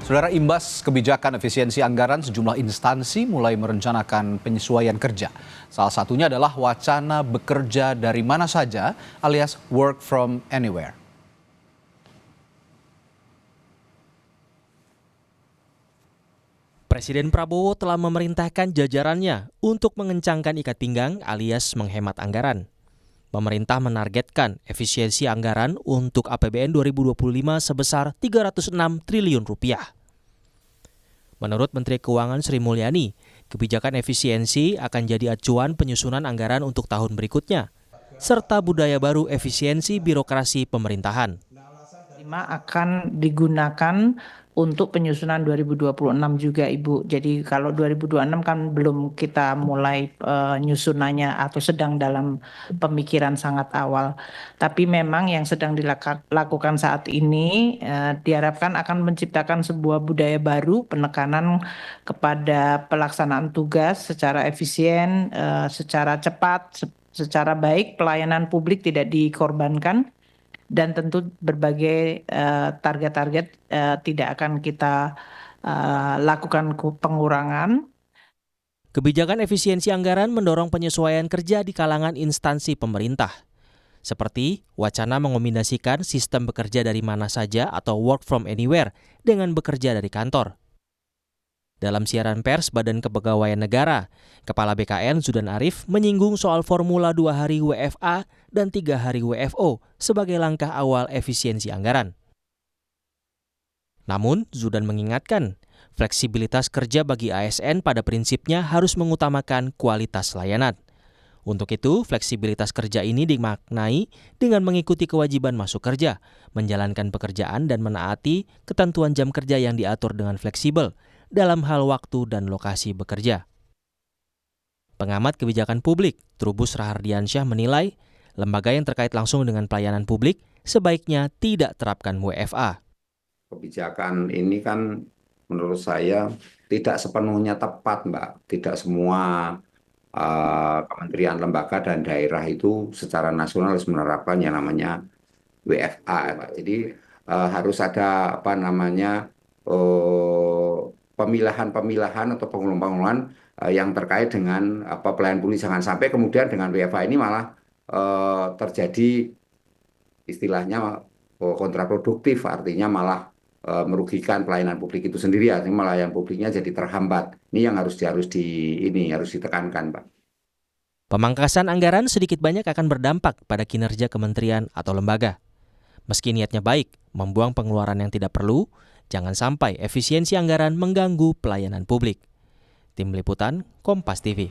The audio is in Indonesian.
Saudara, imbas kebijakan efisiensi anggaran, sejumlah instansi mulai merencanakan penyesuaian kerja. Salah satunya adalah wacana bekerja dari mana saja alias work from anywhere. Presiden Prabowo telah memerintahkan jajarannya untuk mengencangkan ikat pinggang alias menghemat anggaran. Pemerintah menargetkan efisiensi anggaran untuk APBN 2025 sebesar 306 triliun rupiah. Menurut Menteri Keuangan Sri Mulyani, kebijakan efisiensi akan jadi acuan penyusunan anggaran untuk tahun berikutnya, serta budaya baru efisiensi birokrasi pemerintahan. Akan digunakan untuk penyusunan 2026 juga, Ibu. Jadi kalau 2026 kan belum kita mulai nyusunannya atau sedang dalam pemikiran sangat awal. Tapi memang yang sedang dilakukan saat ini diharapkan akan menciptakan sebuah budaya baru, penekanan kepada pelaksanaan tugas secara efisien, secara cepat, secara baik, pelayanan publik tidak dikorbankan. Dan tentu berbagai target-target tidak akan kita lakukan pengurangan. Kebijakan efisiensi anggaran mendorong penyesuaian kerja di kalangan instansi pemerintah, seperti wacana mengombinasikan sistem bekerja dari mana saja atau work from anywhere dengan bekerja dari kantor. Dalam siaran pers Badan Kepegawaian Negara, Kepala BKN Zudan Arief menyinggung soal formula 2 hari WFA dan 3 hari WFO sebagai langkah awal efisiensi anggaran. Namun, Zudan mengingatkan, fleksibilitas kerja bagi ASN pada prinsipnya harus mengutamakan kualitas layanan. Untuk itu, fleksibilitas kerja ini dimaknai dengan mengikuti kewajiban masuk kerja, menjalankan pekerjaan dan menaati ketentuan jam kerja yang diatur dengan fleksibel dalam hal waktu dan lokasi bekerja. Pengamat kebijakan publik, Trubus Rahardiansyah menilai, lembaga yang terkait langsung dengan pelayanan publik sebaiknya tidak terapkan WFA. Kebijakan ini kan menurut saya tidak sepenuhnya tepat, Mbak. Tidak semua kementerian, lembaga, dan daerah itu secara nasional harus menerapkan yang namanya WFA, Pak. Jadi harus ada pemilahan atau pengumuman yang terkait dengan pelayanan publik. Jangan sampai kemudian dengan WFA ini malah terjadi istilahnya kontraproduktif, artinya malah merugikan pelayanan publik itu sendiri, artinya malah yang publiknya jadi terhambat. Ini yang harus ditekankan, Pak. Pemangkasan anggaran sedikit banyak akan berdampak pada kinerja kementerian atau lembaga. Meski niatnya baik, membuang pengeluaran yang tidak perlu, jangan sampai efisiensi anggaran mengganggu pelayanan publik. Tim Liputan, Kompas TV.